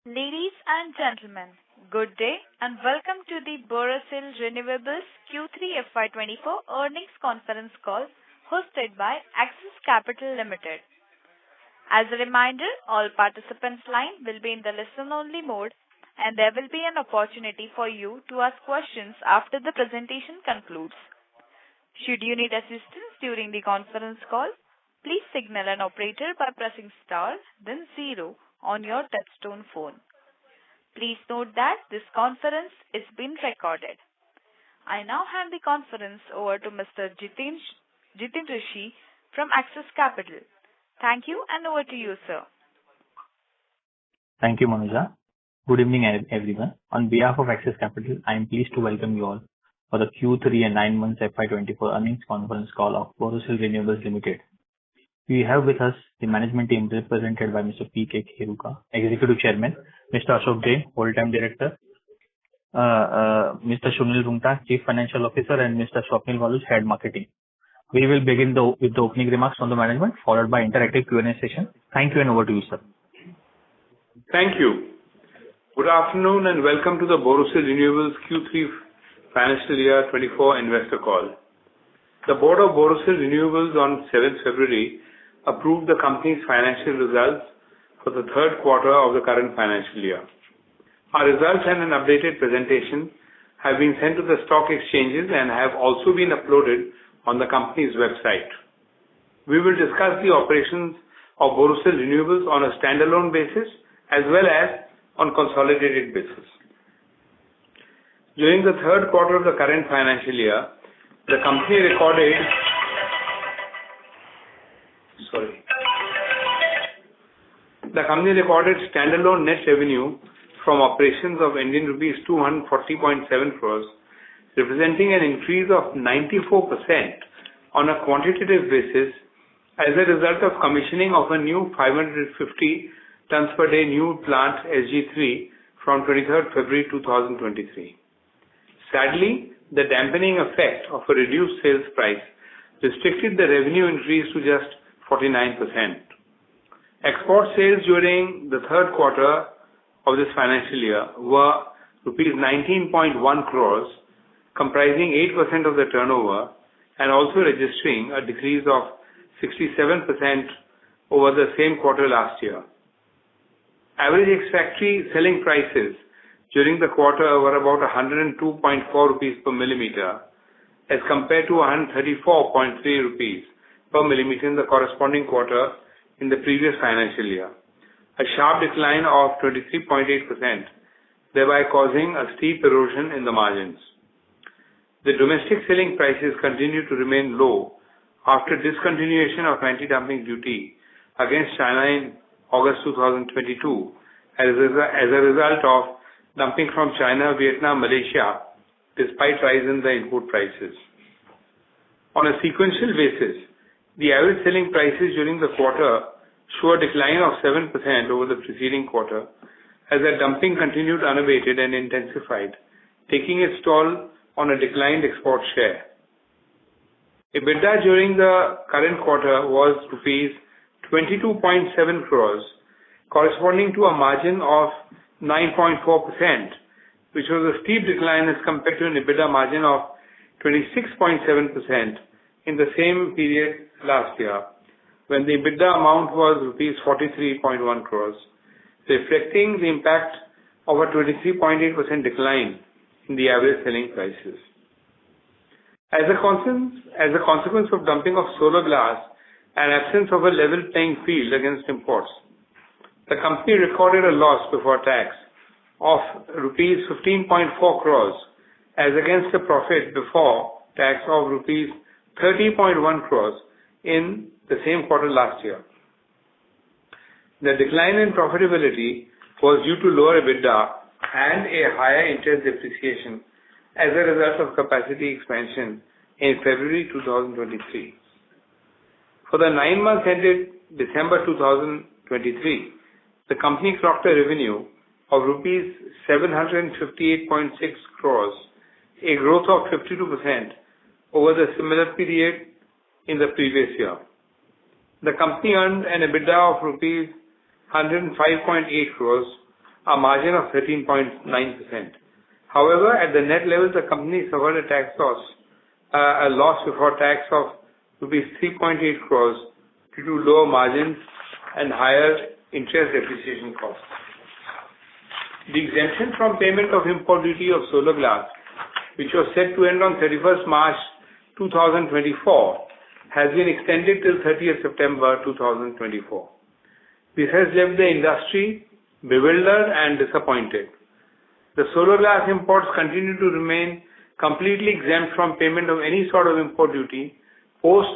Ladies and gentlemen, good day and welcome to the Borosil Renewables Q3 FY24 earnings conference call hosted by Axis Capital Limited. As a reminder, all participants' line will be in the listen-only mode and there will be an opportunity for you to ask questions after the presentation concludes. Should you need assistance during the conference call, please signal an operator by pressing star then 0 on your touchtone phone. Please note that this conference is being recorded. I now hand the conference over to Mr. Jitin Rishi from Axis Capital. Thank you and over to you, sir. Thank you, Manuja. Good evening, everyone. On behalf of Axis Capital, I am pleased to welcome you all for the Q3 and 9 months FY24 earnings conference call of Borosil Renewables Limited. We have with us the management team represented by Mr. P.K. Kheruka, Executive Chairman, Mr. Ashok Jain, Whole-Time Director, Mr. Sunil Roongta, Chief Financial Officer, and Mr. Swapnil Walunj, Head Marketing. We will begin with the opening remarks from the management, followed by interactive Q&A session. Thank you and over to you, sir. Thank you. Good afternoon and welcome to the Borosil Renewables Q3 Financial Year 24 investor call. The Board of Borosil Renewables on 7th February approved the company's financial results for the third quarter of the current financial year. Our results and an updated presentation have been sent to the stock exchanges and have also been uploaded on the company's website. We will discuss the operations of Borosil Renewables on a standalone basis as well as on consolidated basis. During the third quarter of the current financial year, the company recorded standalone net revenue from operations of Indian rupees 240.7 crores, representing an increase of 94% on a quantitative basis as a result of commissioning of a new 550 tons per day new plant SG3 from 23rd February 2023. Sadly, the dampening effect of a reduced sales price restricted the revenue increase to just 49%. Export sales during the third quarter of this financial year were rupees 19.1 crores, comprising 8% of the turnover and also registering a decrease of 67% over the same quarter last year. Average ex-factory selling prices during the quarter were about 102.4 rupees per millimeter as compared to 134.3 rupees per millimeter in the corresponding quarter in the previous financial year, a sharp decline of 23.8%, thereby causing a steep erosion in the margins. The domestic selling prices continue to remain low after discontinuation of anti-dumping duty against China in August 2022 as a result of dumping from China, Vietnam, Malaysia, despite rise in the input prices. On a sequential basis, the average selling prices during the quarter show a decline of 7% over the preceding quarter as the dumping continued unabated and intensified, taking its toll on a declined export share. EBITDA during the current quarter was rupees 22.7 crores, corresponding to a margin of 9.4%, which was a steep decline as compared to an EBITDA margin of 26.7% in the same period last year, when the EBITDA amount was rupees 43.1 crores, reflecting the impact of a 23.8% decline in the average selling prices. As a consequence of dumping of solar glass and absence of a level playing field against imports, the company recorded a loss before tax of rupees 15.4 crores as against a profit before tax of rupees 30.1 crores in the same quarter last year. The decline in profitability was due to lower EBITDA and a higher interest depreciation as a result of capacity expansion in February 2023. For the 9 months ended December 2023, the company clocked a revenue of rupees 758.6 crores, a growth of 52% over the similar period in the previous year. The company earned an EBITDA of rupees 105.8 crores a margin of 13.9%. However, at the net level, the company suffered a loss before tax of rupees 3.8 crores due to lower margins and higher interest depreciation costs. The exemption from payment of import duty of solar glass, which was set to end on 31st March 2024, has been extended till 30th September 2024. This has left the industry bewildered and disappointed. The solar glass imports continue to remain completely exempt from payment of any sort of import duty post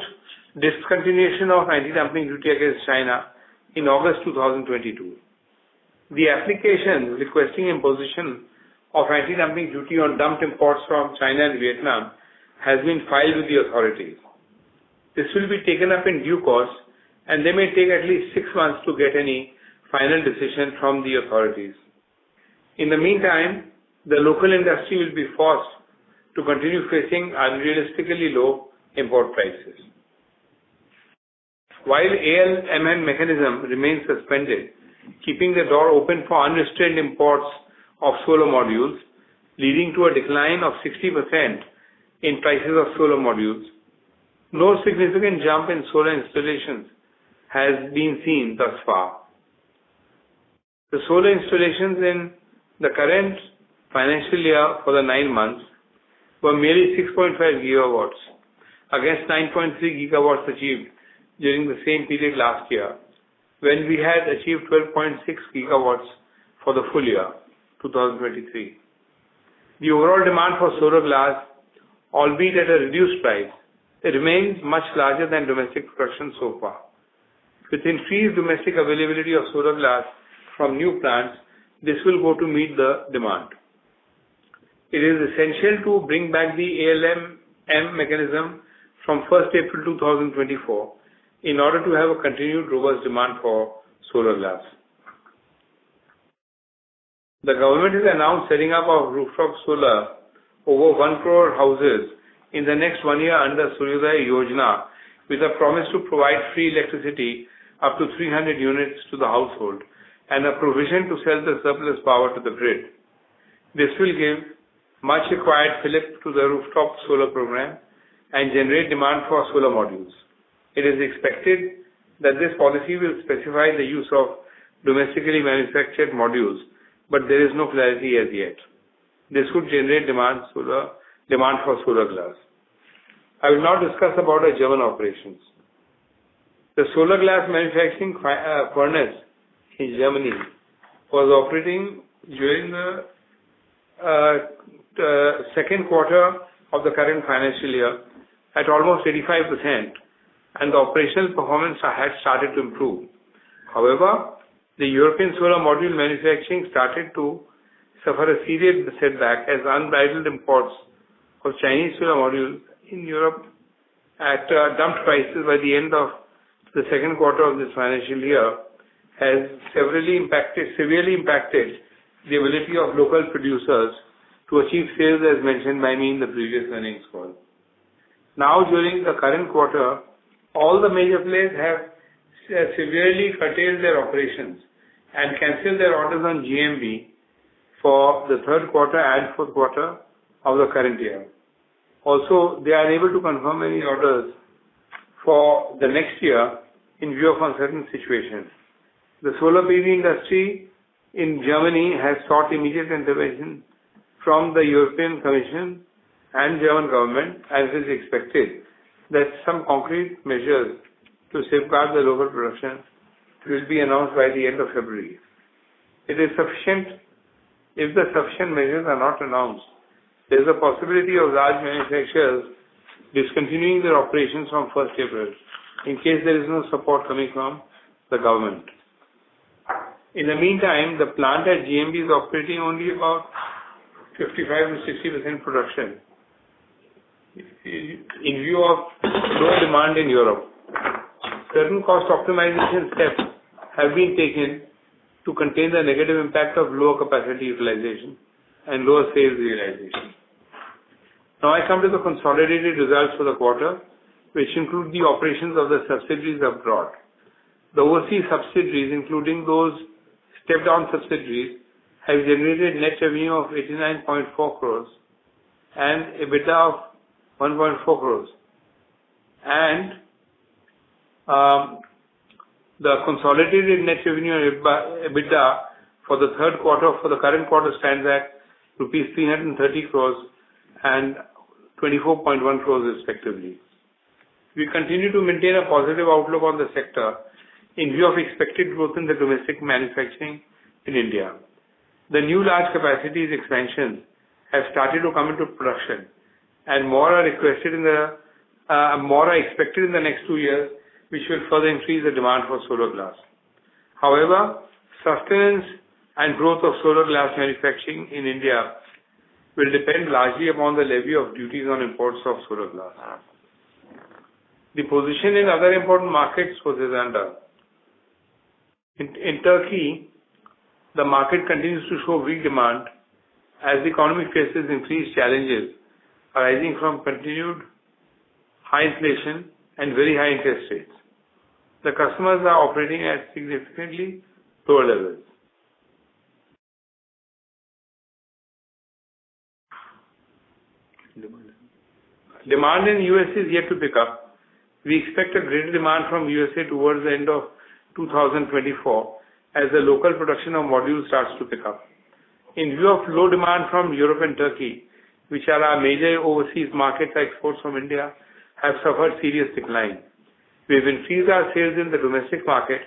discontinuation of anti-dumping duty against China in August 2022. The application requesting imposition of anti-dumping duty on dumped imports from China and Vietnam has been filed with the authorities. This will be taken up in due course, and they may take at least 6 months to get any final decision from the authorities. In the meantime, the local industry will be forced to continue facing unrealistically low import prices. While ALMM mechanism remains suspended, keeping the door open for unrestrained imports of solar modules, leading to a decline of 60% in prices of solar modules, no significant jump in solar installations has been seen thus far. The solar installations in the current financial year for the 9 months were merely 6.5 gigawatts against 9.3 gigawatts achieved during the same period last year, when we had achieved 12.6 gigawatts for the full year, 2023. The overall demand for solar glass, albeit at a reduced price, it remains much larger than domestic production so far. With increased domestic availability of solar glass from new plants, this will go to meet the demand. It is essential to bring back the ALMM mechanism from 1st April 2024 in order to have a continued robust demand for solar glass. The government has announced setting up of rooftop solar over 1 crore houses in the next 1 year under Suryodaya Yojana, with a promise to provide free electricity up to 300 units to the household and a provision to sell the surplus power to the grid. This will give much required fillip to the rooftop solar program and generate demand for solar modules. It is expected that this policy will specify the use of domestically manufactured modules, but there is no clarity as yet. This would generate demand for solar glass. I will now discuss about our German operations. The solar glass manufacturing furnace in Germany was operating during the second quarter of the current financial year at almost 85%, and the operational performance had started to improve. However, the European solar module manufacturing started to suffer a serious setback as unbridled imports of Chinese solar modules in Europe at dumped prices by the end of the second quarter of this financial year has severely impacted the ability of local producers to achieve sales as mentioned by me in the previous earnings call. Now, during the current quarter, all the major players have severely curtailed their operations and cancelled their orders on GMB for the third quarter and fourth quarter of the current year. Also, they are unable to confirm any orders for the next year in view of uncertain situations. The solar PV industry in Germany has sought immediate intervention from the European Commission and German government, as is expected that some concrete measures to safeguard the local production will be announced by the end of February. It is sufficient if the sufficient measures are not announced. There is a possibility of large manufacturers discontinuing their operations from 1st April in case there is no support coming from the government. In the meantime, the plant at GMB is operating only about 55 to 60% production in view of low demand in Europe. Certain cost optimization steps have been taken to contain the negative impact of lower capacity utilization and lower sales realization. Now I come to the consolidated results for the quarter, which include the operations of the subsidiaries abroad. The overseas subsidiaries, including those step-down subsidiaries, have generated net revenue of 89.4 crores and EBITDA of 1.4 crores. And the consolidated net revenue and EBITDA for the third quarter for the current quarter stands at rupees 330 crores and 24.1 crores respectively. We continue to maintain a positive outlook on the sector in view of expected growth in the domestic manufacturing in India. The new large capacities expansions have started to come into production, and more are expected in the next 2 years, which will further increase the demand for solar glass. However, sustenance and growth of solar glass manufacturing in India will depend largely upon the levy of duties on imports of solar glass. The position in other important markets was as under. In Turkey, the market continues to show weak demand as the economy faces increased challenges arising from continued high inflation and very high interest rates. The customers are operating at significantly lower levels. Demand in US is yet to pick up. We expect a greater demand from USA towards the end of 2024 as the local production of modules starts to pick up. In view of low demand from Europe and Turkey, which are our major overseas markets, exports from India have suffered serious decline. We have increased our sales in the domestic market,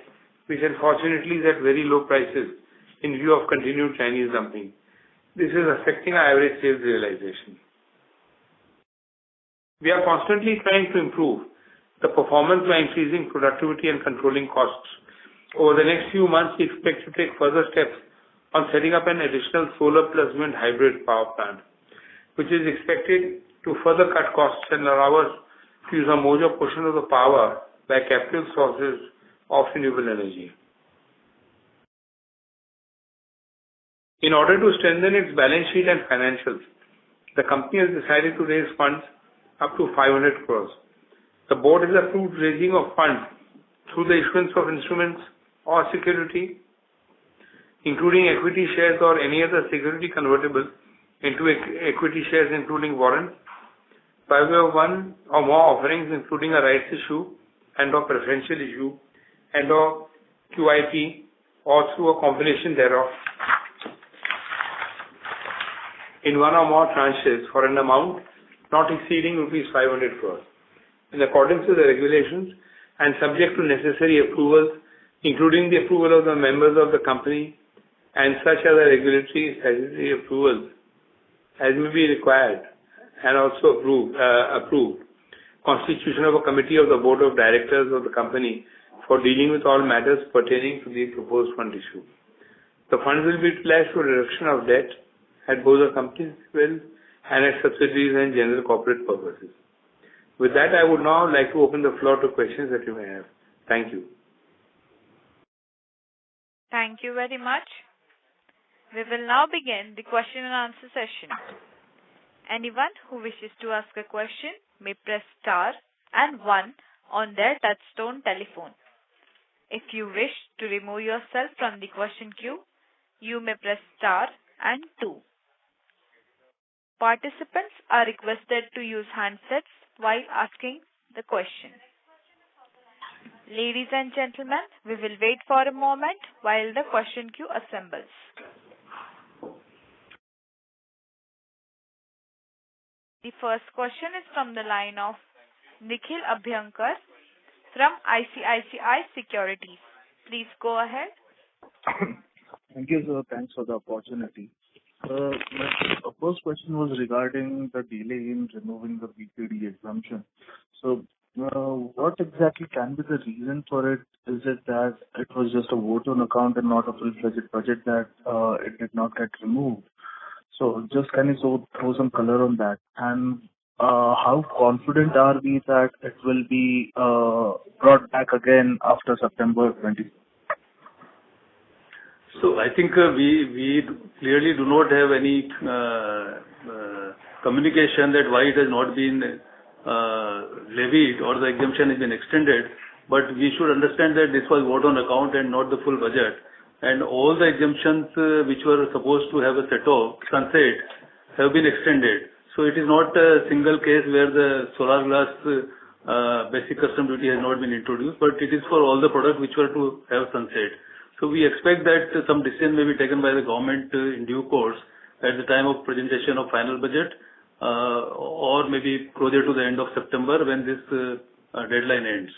which unfortunately is at very low prices in view of continued Chinese dumping. This is affecting our average sales realization. We are constantly trying to improve the performance by increasing productivity and controlling costs. Over the next few months, we expect to take further steps on setting up an additional solar plus wind hybrid power plant, which is expected to further cut costs and allow us to use a major portion of the power by captive sources of renewable energy. In order to strengthen its balance sheet and financials, the company has decided to raise funds up to 500 crores. The board has approved raising of funds through the issuance of instruments or security, including equity shares or any other security convertible into equity shares, including warrants, by way of one or more offerings, including a rights issue and/or preferential issue and/or QIP, or through a combination thereof, in one or more tranches for an amount not exceeding rupees 500 crores. In accordance with the regulations and subject to necessary approvals, including the approval of the members of the company and such other regulatory statutory approvals as may be required and also approved, constitution of a committee of the board of directors of the company for dealing with all matters pertaining to the proposed fund issue. The funds will be utilized for reduction of debt at both the company's will and at subsidiaries and general corporate purposes. With that, I would now like to open the floor to questions that you may have. Thank you. Thank you very much. We will now begin the question and answer session. Anyone who wishes to ask a question may press star and 1 on their touchtone telephone. If you wish to remove yourself from the question queue, you may press star and 2. Participants are requested to use handsets while asking the question. Ladies and gentlemen, we will wait for a moment while the question queue assembles. The first question is from the line of Nikhil Abhyankar from ICICI Securities. Please go ahead. Thank you, sir. Thanks for the opportunity. My first question was regarding the delay in removing the BPD exemption. So, what exactly can be the reason for it? Is it that it was just a vote on account and not a full-fledged budget that it did not get removed? So, just can you throw some color on that? And how confident are we that it will be brought back again after September 20? So I think we clearly do not have any communication that why it has not been levied or the exemption has been extended. But we should understand that this was vote on account and not the full budget. and all the exemptions which were supposed to have a set-off sunset have been extended. So it is not a single case where the solar glass basic custom duty has not been introduced, but it is for all the products which were to have sunset. So we expect that some decision may be taken by the government in due course at the time of presentation of final budget, or maybe closer to the end of September when this deadline ends.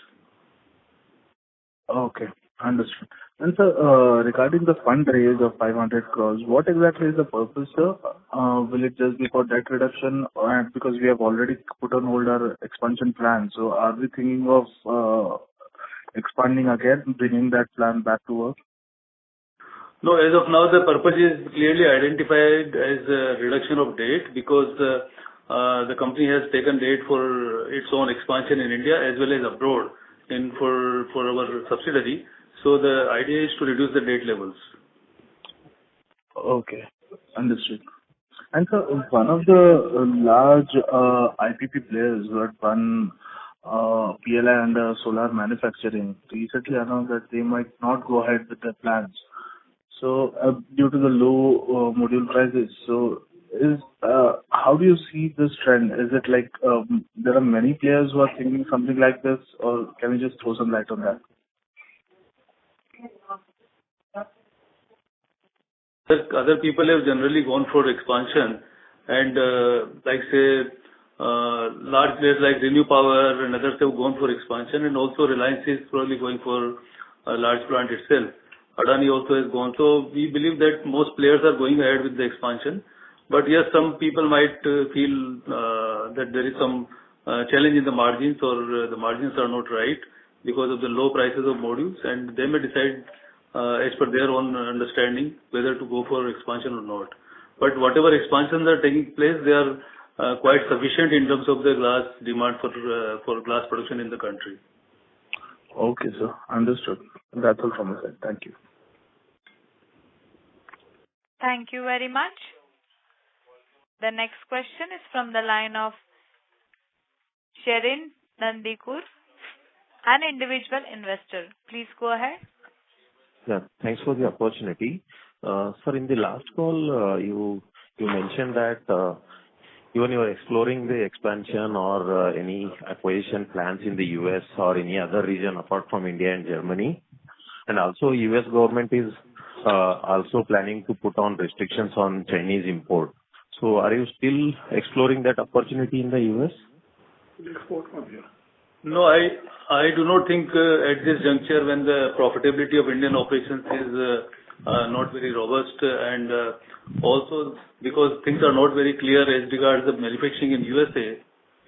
Okay, understood. And sir, regarding the fundraise of 500 crores, what exactly is the purpose, sir? Will it just be for debt reduction, or because we have already put on hold our expansion plan, so are we thinking of expanding again, bringing that plan back to work? No, as of now, the purpose is clearly identified as a reduction of debt because the company has taken debt for its own expansion in India as well as abroad for our subsidiary. So the idea is to reduce the debt levels. Okay, understood. And so one of the large IPP players who had won PLI under solar manufacturing recently announced that they might not go ahead with their plans. So due to the low module prices, so how do you see this trend? Is it like there are many players who are thinking something like this, or can you just throw some light on that? Other people have generally gone for expansion and large players like Renew Power and others have gone for expansion, and also Reliance is probably going for a large plant itself. Adani also has gone. So we believe that most players are going ahead with the expansion. But yes, some people might feel that there is some challenge in the margins, or the margins are not right because of the low prices of modules, and they may decide as per their own understanding whether to go for expansion or not. But whatever expansions are taking place, they are quite sufficient in terms of the glass demand for glass production in the country. Okay, sir. Understood. That's all from my side. Thank you. Thank you very much. The next question is from the line of Sherin Nandikur, an individual investor. Please go ahead. Yeah, thanks for the opportunity. Sir, in the last call, you mentioned that even you are exploring the expansion or any acquisition plans in the US or any other region apart from India and Germany. And also US government is also planning to put on restrictions on Chinese import. So are you still exploring that opportunity in the US? No, I do not think at this juncture, when the profitability of Indian operations is not very robust, and also because things are not very clear as regards the manufacturing in USA,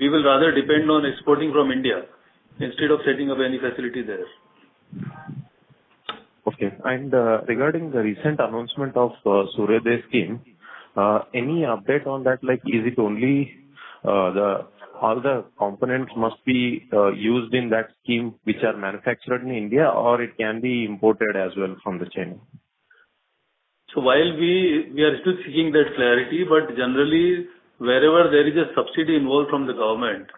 we will rather depend on exporting from India instead of setting up any facility there. Okay. And regarding the recent announcement of Suryodaya scheme, any update on that? Like, is it only all the components must be used in that scheme which are manufactured in India, or it can be imported as well from the China? So while we are still seeking that clarity, but generally wherever there is a subsidy involved from the government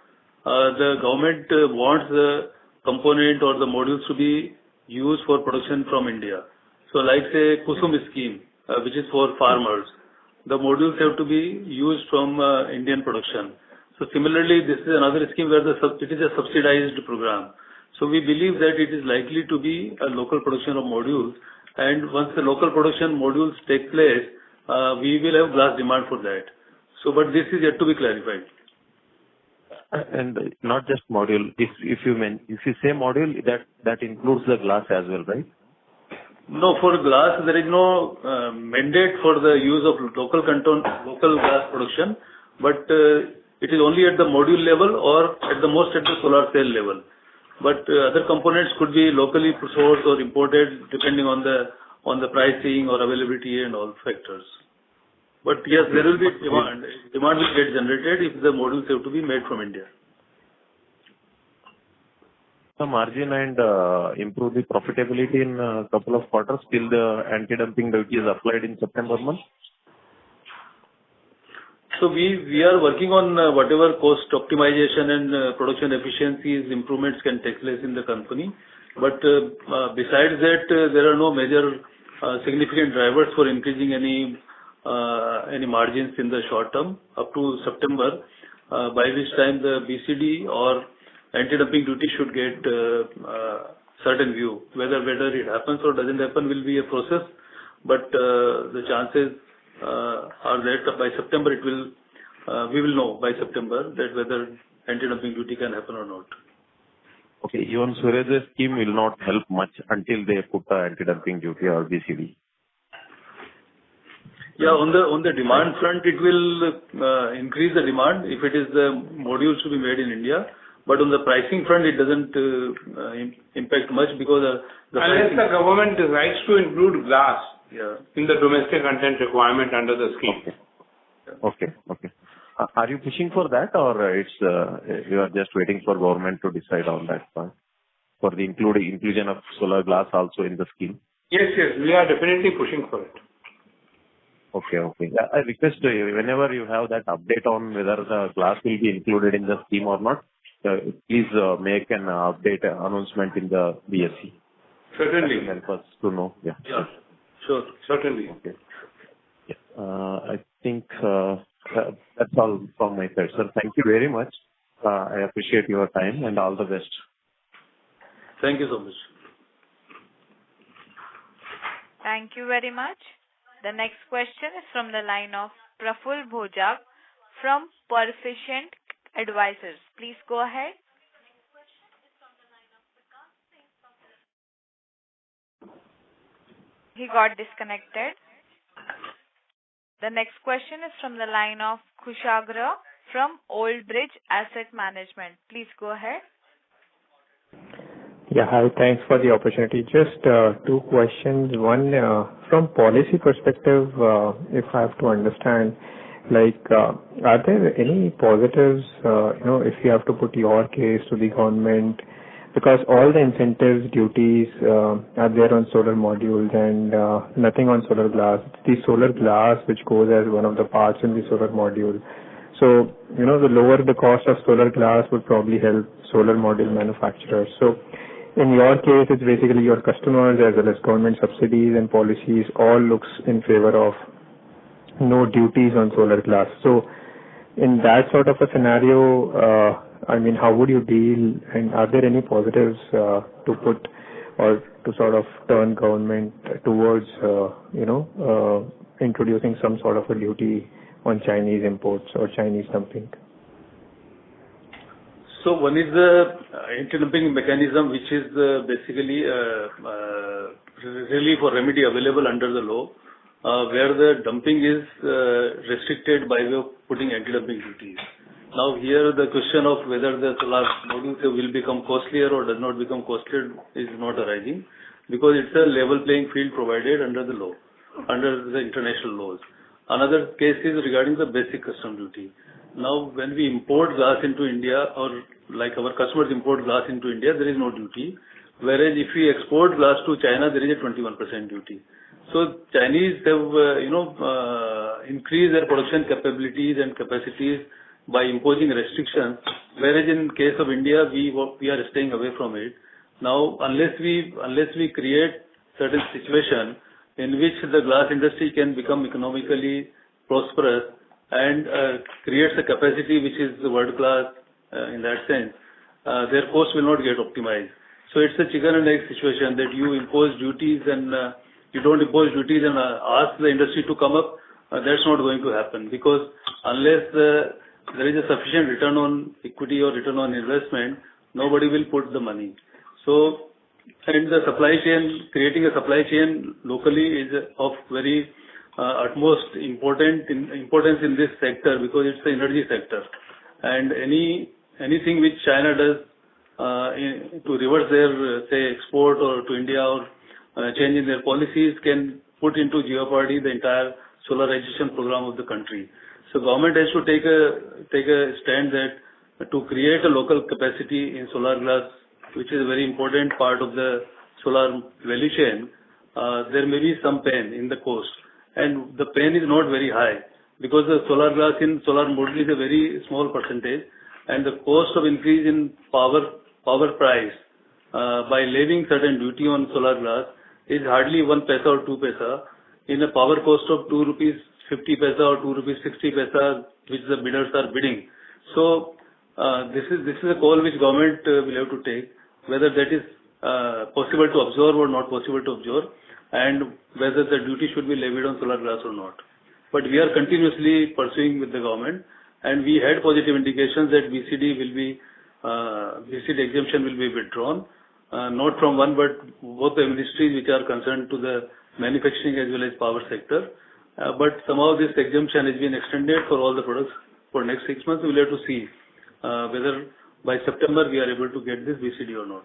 wants the component or the modules to be used for production from India. So like say Kusum scheme, which is for farmers, the modules have to be used from Indian production. So similarly, this is another scheme where it is a subsidized program. So we believe that it is likely to be a local production of modules, and once the local production modules take place, we will have glass demand for that. So, but this is yet to be clarified. And not just module. If you say module, that includes the glass as well, right? No, for glass there is no mandate for the use of local glass production, but it is only at the module level or at the most at the solar cell level. But other components could be locally sourced or imported depending on the pricing or availability and all factors. But yes, there will be demand. Demand will get generated if the modules have to be made from India. The margin and improve the profitability in a couple of quarters till the anti-dumping duty is applied in September month? So we are working on whatever cost optimization and production efficiencies improvements can take place in the company. But besides that, there are no major significant drivers for increasing any margins in the short term up to September, by which time the BCD or anti-dumping duty should get certain view. Whether it happens or doesn't happen will be a process, but the chances are that by September we will know by September that whether anti-dumping duty can happen or not. Okay, even Suraj's scheme will not help much until they put the anti-dumping duty or BCD. Yeah, on the demand front, it will increase the demand if it is the modules to be made in India. But on the pricing front, it doesn't impact much because unless the government decides to include glass in the domestic content requirement under the scheme. Okay. Are you pushing for that, or you are just waiting for government to decide on that part for the inclusion of solar glass also in the scheme? Yes, we are definitely pushing for it. Okay. I request you, whenever you have that update on whether the glass will be included in the scheme or not, please make an update announcement in the BSC. Certainly. Help us to know. Yeah. Sure. Certainly. Okay. Yeah. I think that's all from my side, sir. Thank you very much. I appreciate your time and all the best. Thank you so much. Thank you very much. The next question is from the line of Praful Bhojak from Perficient Advisors. Please go ahead. He got disconnected. The next question is from the line of Kushagra from Old Bridge Asset Management. Please go ahead. Yeah, hi. Thanks for the opportunity. Just two questions. One, from policy perspective, if I have to understand, are there any positives, if you have to put your case to the government, because all the incentives, duties are there on solar modules and nothing on solar glass. It's the solar glass which goes as one of the parts in the solar module. So, the lower the cost of solar glass would probably help solar module manufacturers. So, in your case, it's basically your customers as well as government subsidies and policies all looks in favor of no duties on solar glass. So, in that sort of a scenario, how would you deal, and are there any positives to put or to sort of turn government towards, introducing some sort of a duty on Chinese imports or Chinese dumping? So one is the anti-dumping mechanism, which is basically relief or remedy available under the law, where the dumping is restricted by way of putting anti-dumping duties. Now here the question of whether the solar modules will become costlier or does not become costlier is not arising, because it's a level playing field provided under the law, under the international laws. Another case is regarding the basic custom duty. Now when we import glass into India, or like our customers import glass into India, there is no duty. Whereas if we export glass to China, there is a 21% duty. So Chinese have, increased their production capabilities and capacities by imposing restrictions, whereas in case of India, we are staying away from it. Now, unless we create certain situation in which the glass industry can become economically prosperous and creates a capacity which is world class in that sense, their costs will not get optimized. So it's a chicken and egg situation that you impose duties and you don't impose duties and ask the industry to come up. That's not going to happen, because unless there is a sufficient return on equity or return on investment, nobody will put the money. So, and the supply chain, creating a supply chain locally is of very utmost importance in this sector, because it's the energy sector. And anything which China does to reverse their, say, export or to India, or change in their policies, can put into jeopardy the entire solarization program of the country. So government has to take a stand that to create a local capacity in solar glass, which is a very important part of the solar value chain, there may be some pain in the cost. And the pain is not very high, because the solar glass in solar module is a very small percentage, and the cost of increase in power price by levying certain duty on solar glass is hardly 1 paisa or 2 paisa in a power cost of 2 rupees 50 paisa or 2 rupees 60 paisa, which the bidders are bidding. So this is a call which government will have to take, whether that is possible to absorb or not possible to absorb, and whether the duty should be levied on solar glass or not. But we are continuously pursuing with the government, and we had positive indications that VCD exemption will be withdrawn, not from one but both the ministries which are concerned to the manufacturing as well as power sector. But somehow this exemption has been extended for all the products for next 6 months. We'll have to see whether by September we are able to get this VCD or not.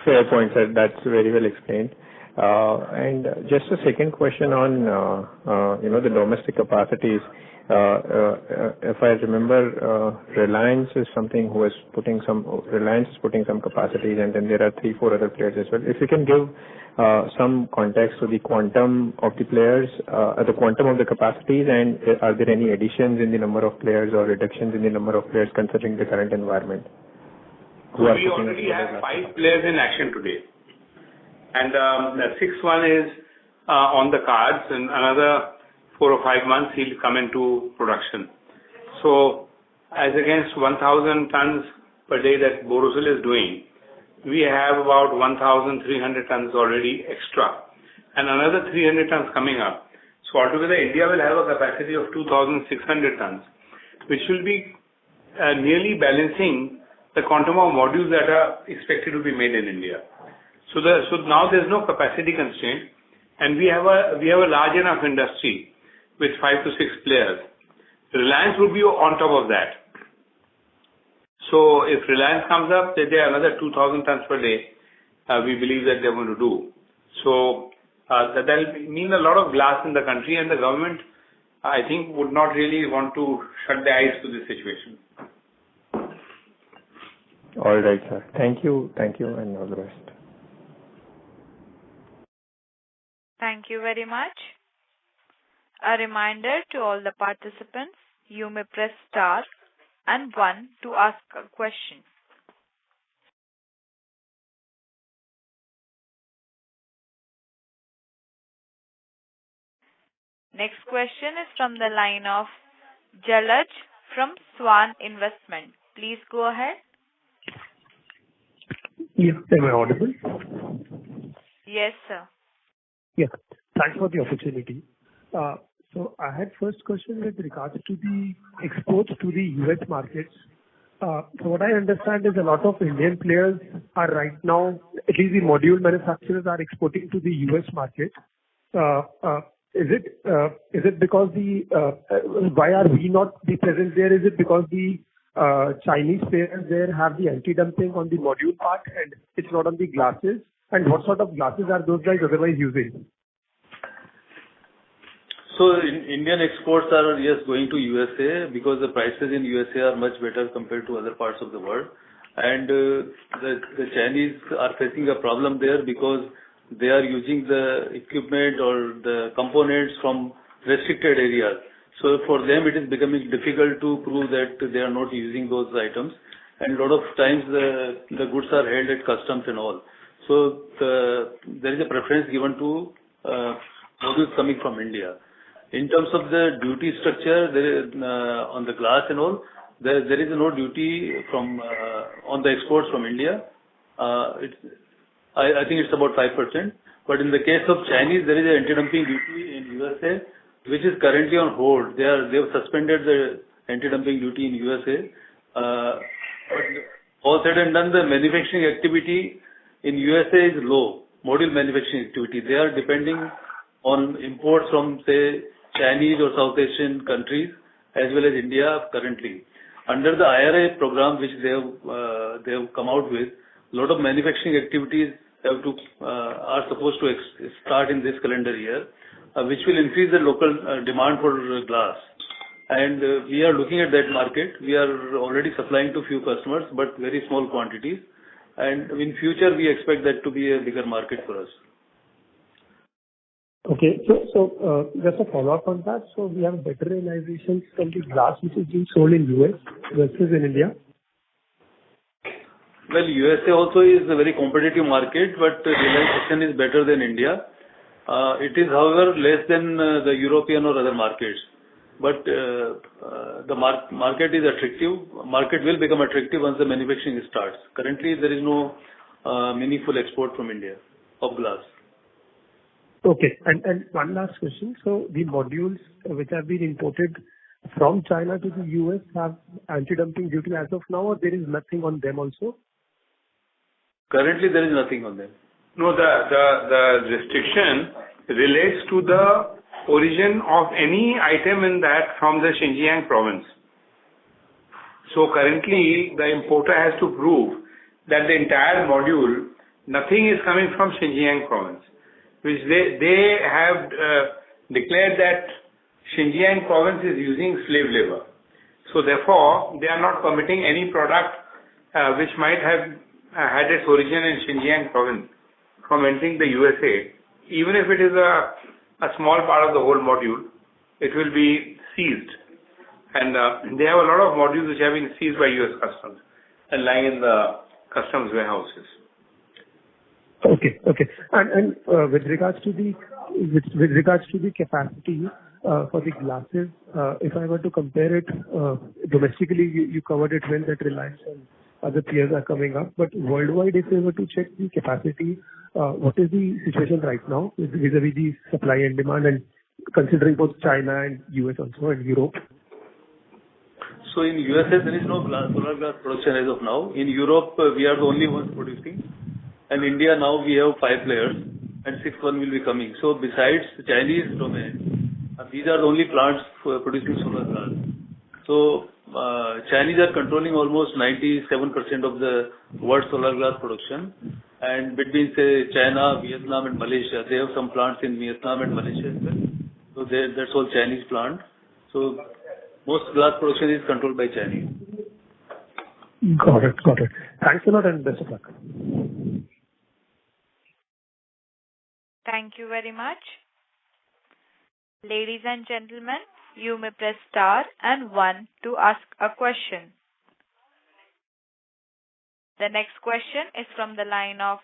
Fair point, sir. That's very well explained. And just a second question on, the domestic capacities. If I remember, Reliance is putting some capacities, and then there are 3-4 other players as well. If you can give some context to the quantum of the players, the quantum of the capacities, and are there any additions in the number of players or reductions in the number of players considering the current environment? We already have 5 players in action today, and the 6th one is on the cards. In another 4 or 5 months, he'll come into production. So, as against 1,000 tons per day that Borosil is doing, we have about 1,300 tons already extra, and another 300 tons coming up. So, altogether, India will have a capacity of 2,600 tons, which will be nearly balancing the quantum of modules that are expected to be made in India. So now there's no capacity constraint, and we have a large enough industry with 5 to 6 players. Reliance would be on top of that. So if Reliance comes up, they are another 2,000 tons per day. We believe that they're going to do. So that will mean a lot of glass in the country, and the government, I think, would not really want to shut their eyes to this situation. All right, sir. Thank you, and all the best. Thank you very much. A reminder to all the participants, you may press star and 1 to ask a question. Next question is from the line of Jalaj from Swan Investment. Please go ahead. Yes, am I audible? Yes, sir. Yeah, thanks for the opportunity. So I had first question with regards to the exports to the US markets. So what I understand is a lot of Indian players are right now, at least the module manufacturers are exporting to the US market. Is it because why are we not the present there? Is it because the Chinese players there have the anti-dumping on the module part and it's not on the glasses? And what sort of glasses are those guys otherwise using? So Indian exports are, yes, going to USA because the prices in USA are much better compared to other parts of the world. And the Chinese are facing a problem there because they are using the equipment or the components from restricted areas. So for them, it is becoming difficult to prove that they are not using those items. And a lot of times the goods are held at customs and all. So there is a preference given to modules coming from India. In terms of the duty structure, on the glass and all, there is no duty from on the exports from India. I think it's about 5%. But in the case of Chinese, there is an anti-dumping duty in USA, which is currently on hold. They have suspended the anti-dumping duty in USA. But all said and done, the manufacturing activity in USA is low. Module manufacturing activity. They are depending on imports from, say, Chinese or South Asian countries as well as India currently. Under the IRA program, which they have come out with, a lot of manufacturing activities are supposed to start in this calendar year, which will increase the local demand for glass. And we are looking at that market. We are already supplying to few customers, but very small quantities. And in future, we expect that to be a bigger market for us. Okay, so just a follow-up on that. So we have better realizations from the glass which is being sold in US versus in India. Well, USA also is a very competitive market, but realization is better than India. It is, however, less than the European or other markets. But the market is attractive. Market will become attractive once the manufacturing starts. Currently, there is no meaningful export from India of glass. Okay. And one last question. So the modules which have been imported from China to the US have anti-dumping duty as of now, or there is nothing on them also? Currently, there is nothing on them. No, the restriction relates to the origin of any item in that from the Xinjiang province. So currently, the importer has to prove that the entire module, nothing is coming from Xinjiang province, which they have declared that Xinjiang province is using slave labor. So therefore, they are not permitting any product which might have had its origin in Xinjiang province from entering the USA. Even if it is a small part of the whole module, it will be seized. And they have a lot of modules which have been seized by US Customs and lying in the customs warehouses. Okay. And with regards to the capacity for the glasses, if I were to compare it domestically, you covered it well that Reliance and other peers are coming up. But worldwide, if we were to check the capacity, what is the situation right now vis-a-vis the supply and demand, and considering both China and US also and Europe? So in USA, there is no solar glass production as of now. In Europe, we are the only ones producing. And India, now we have 5 players, and 6th one will be coming. So besides the Chinese domain, these are the only plants for producing solar glass. So Chinese are controlling almost 97% of the world solar glass production. And between, say, China, Vietnam, and Malaysia, they have some plants in Vietnam and Malaysia as well. So that's all Chinese plant. So most glass production is controlled by Chinese. Got it. Thanks a lot and best of luck. Thank you very much. Ladies and gentlemen, you may press star and 1 to ask a question. The next question is from the line of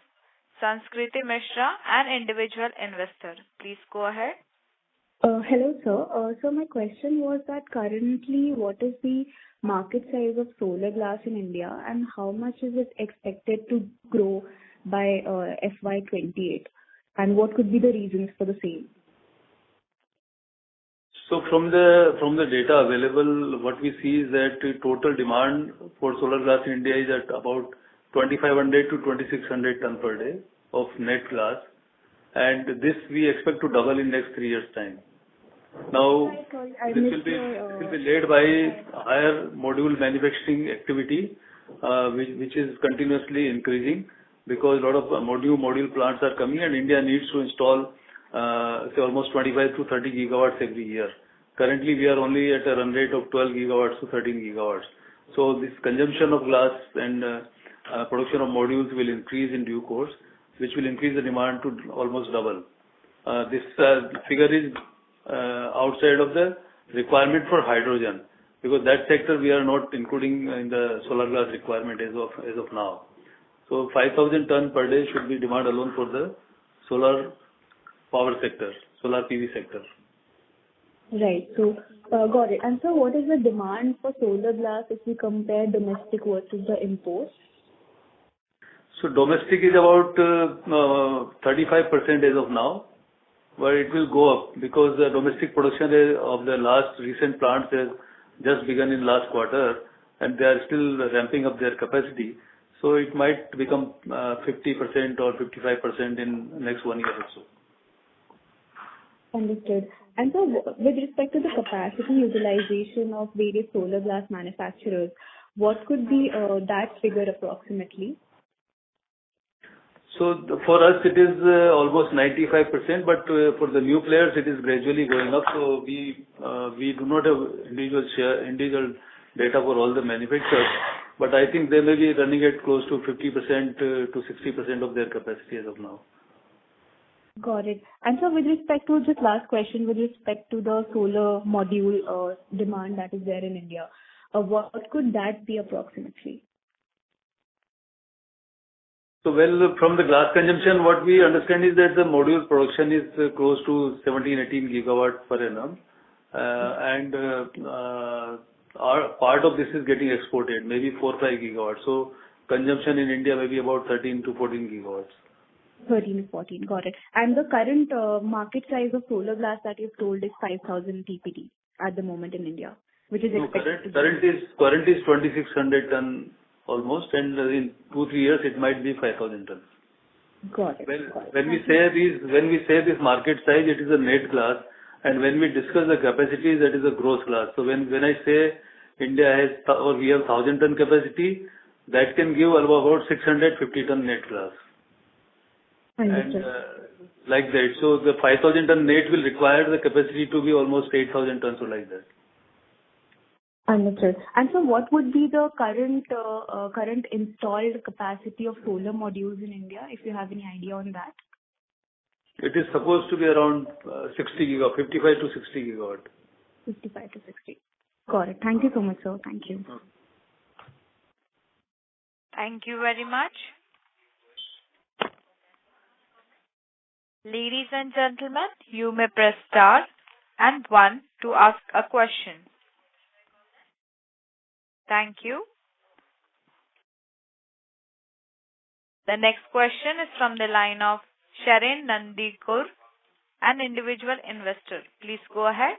Sanskriti Mishra, an individual investor. Please go ahead. Hello, sir. So my question was that currently, what is the market size of solar glass in India, and how much is it expected to grow by FY28? And what could be the reasons for the same? So from the data available, what we see is that the total demand for solar glass in India is at about 2,500 to 2,600 ton per day of net glass, and this we expect to double in next 3 years' time. Now, this will be led by higher module manufacturing activity, which is continuously increasing because a lot of module plants are coming, and India needs to install say almost 25 to 30 gigawatts every year. Currently, we are only at a run rate of 12 gigawatts to 13 gigawatts. So this consumption of glass and production of modules will increase in due course, which will increase the demand to almost double. This figure is outside of the requirement for hydrogen, because that sector we are not including in the solar glass requirement as of now. So 5,000 ton per day should be demand alone for the solar power sector, solar PV sector. Right. So, got it. And so what is the demand for solar glass if we compare domestic versus the imports? So domestic is about 35% as of now, but it will go up because the domestic production of the last recent plants has just begun in last quarter, and they are still ramping up their capacity. So it might become 50% or 55% in next 1 year or so. Understood. And so with respect to the capacity utilization of various solar glass manufacturers, what could be that figure approximately? So for us, it is almost 95%, but for the new players, it is gradually going up. So we do not have individual data for all the manufacturers, but I think they may be running at close to 50% to 60% of their capacity as of now. Got it. And so with respect to just last question, with respect to the solar module demand that is there in India, what could that be approximately? Well, from the glass consumption, what we understand is that the module production is close to 17-18 gigawatt per annum. Our part of this is getting exported, maybe 4-5 gigawatts. So consumption in India may be about 13 to 14 gigawatts. 13 to 14, got it. And the current market size of solar glass that you've told is 5,000 TPD at the moment in India, which is expected current is 2,600 ton almost, and in 2-3 years it might be 5,000 tons. Got it. When we say this market size, it is a net glass, and when we discuss the capacity, that is a gross glass. So when I say India has or we have 1,000 ton capacity, that can give about 650 ton net glass. Understood. And like that. So the 5,000 ton net will require the capacity to be almost 8,000 tons or like that. Understood. And so what would be the current installed capacity of solar modules in India, if you have any idea on that? It is supposed to be around 60 gigawatt, 55 to 60 gigawatt. 55 to 60. Got it. Thank you so much, sir. Thank you. Thank you very much. Ladies and gentlemen, you may press star and 1 to ask a question. Thank you. The next question is from the line of Sharon Nandikur, an individual investor. Please go ahead.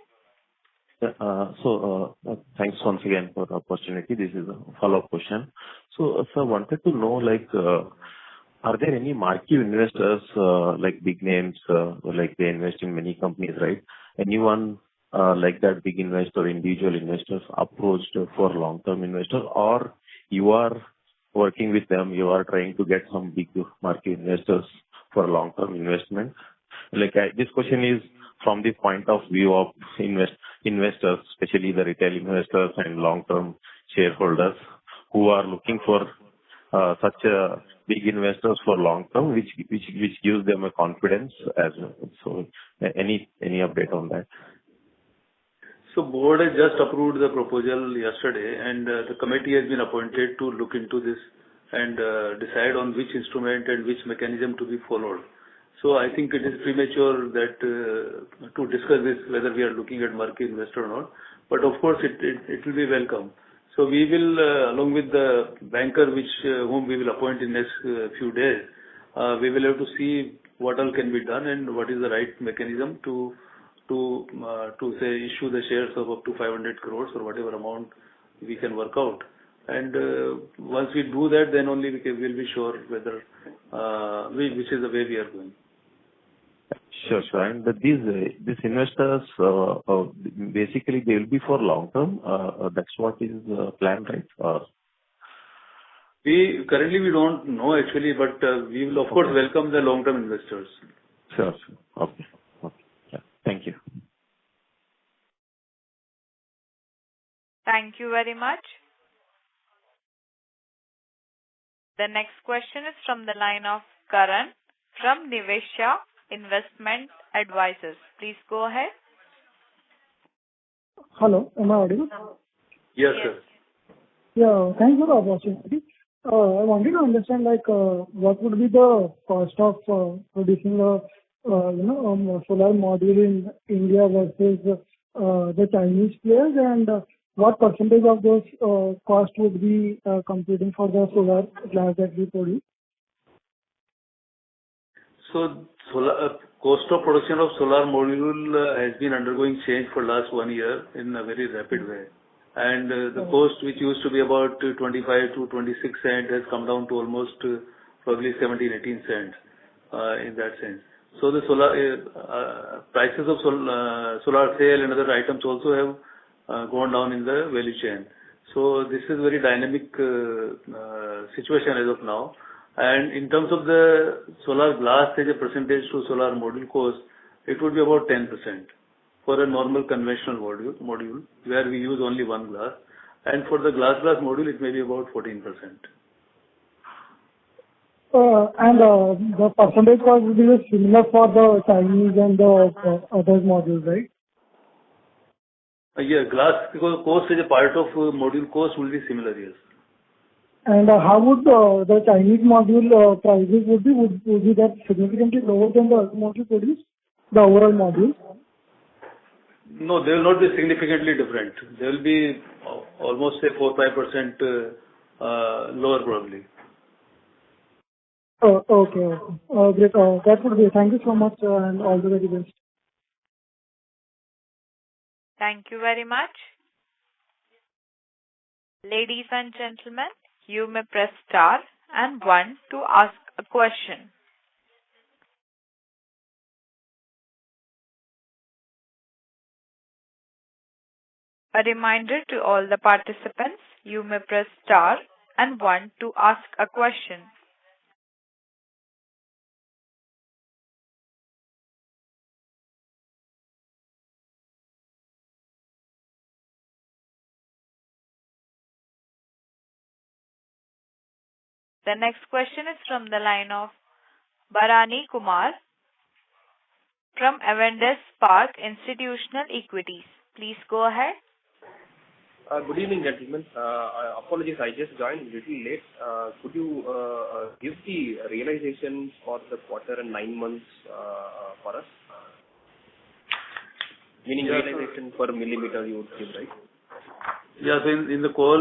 Thanks once again for the opportunity. This is a follow-up question. So, sir, wanted to know, are there any marquee investors, like big names, like they invest in many companies, right? Anyone like that big investor, individual investors approached for long-term investors, or you are working with them, you are trying to get some big marquee investors for long-term investment? This question is from the point of view of investors, especially the retail investors and long-term shareholders who are looking for such big investors for long-term, which gives them a confidence as well. So, any update on that? So board has just approved the proposal yesterday, and the committee has been appointed to look into this and decide on which instrument and which mechanism to be followed. So I think it is premature that to discuss this, whether we are looking at market investor or not. But of course, it will be welcome. So we will, along with the banker whom we will appoint in next few days, we will have to see what all can be done and what is the right mechanism to say issue the shares of up to 500 crores or whatever amount we can work out. And once we do that, then only we will be sure whether which is the way we are going. Sure. And these investors, basically they will be for long term. That's what is planned, right? Currently we don't know actually, but we will of course welcome the long term investors. Sure. Okay. Yeah. Thank you. Thank you very much. The next question is from the line of Karan from Nivesha Investment Advisors. Please go ahead. Hello, am I audible? Yes, sir. Yeah, thanks for the opportunity. I wanted to understand, what would be the cost of producing a solar module in India versus the Chinese players, and what percentage of those cost would be computing for the solar glass that we produce? So, cost of production of solar module has been undergoing change for last 1 year in a very rapid way. And the cost, which used to be about 25 to 26 cents, has come down to almost probably 17-18 cents in that sense. So the solar prices of solar cell and other items also have gone down in the value chain. So this is very dynamic situation as of now. And in terms of the solar glass as a percentage to solar module cost, it would be about 10% for a normal conventional module where we use only one glass. And for the glass module, it may be about 14%. And the percentage cost will be similar for the Chinese and the other modules, right? Yeah, glass, because cost is a part of module cost will be similar, yes. And how would the Chinese module prices would be that significantly lower than the other module produced, the overall module? No, they will not be significantly different. They will be almost say 4-5% lower probably. Oh, okay. Great. That would be. Thank you so much, and all the very best. Thank you very much. Ladies and gentlemen, you may press star and 1 to ask a question. A reminder to all the participants, you may press star and 1 to ask a question. The next question is from the line of Bharani Kumar from Avendus Spark Institutional Equities. Please go ahead. Good evening, gentlemen. Apologies, I just joined a little late. Could you give the realization for the quarter and 9 months for us? Meaning realization per millimeter you would give, right? Yes, in the call,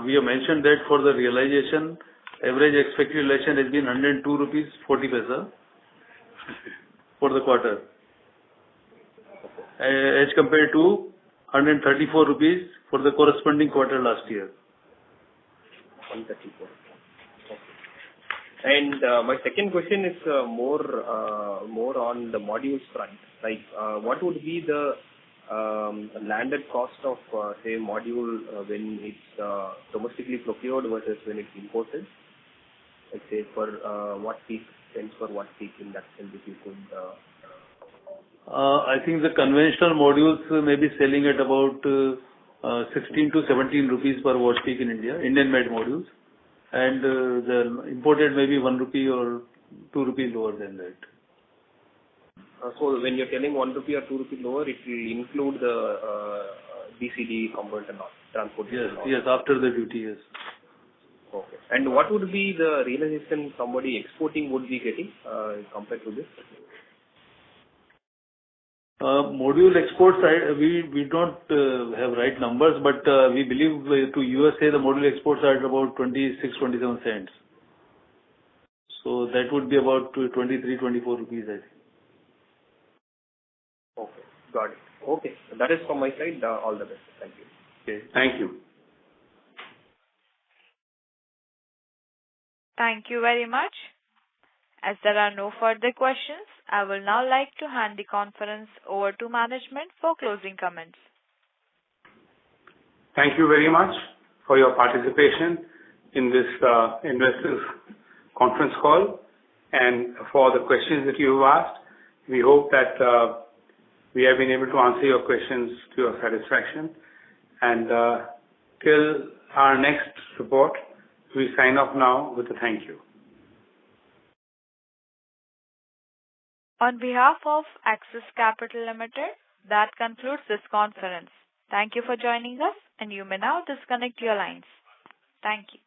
we have mentioned that for the realization, average expected realization has been 102 rupees 40 paisa for the quarter, as compared to 134 rupees for the corresponding quarter last year. 134. Okay. And my second question is more on the modules front. Like, what would be the landed cost of say module when it's domestically procured versus when it's imported? Let's say for what peak, cents per watt peak in that sense, if you could. I think the conventional modules may be selling at about 16 to 17 rupees per watt peak in India, Indian-made modules, and the imported may be 1 rupee or 2 rupees lower than that. So when you're telling 1 rupee or 2 rupee lower, it will include the BCD component and all, transportation. Yes, after the duty, yes. Okay. And what would be the realization somebody exporting would be getting compared to this? Module export side, we don't have right numbers, but we believe to USA the module exports are at about 26-27 cents. So that would be about 23-24 rupees, I think. Okay, got it. Okay, that is from my side. All the best. Thank you. Okay, thank you. Thank you very much. As there are no further questions, I will now like to hand the conference over to management for closing comments. Thank you very much for your participation in this investors conference call and for the questions that you have asked. We hope that we have been able to answer your questions to your satisfaction. And till our next report, we sign off now with a thank you. On behalf of Axis Capital Limited, that concludes this conference. Thank you for joining us, and you may now disconnect your lines. Thank you.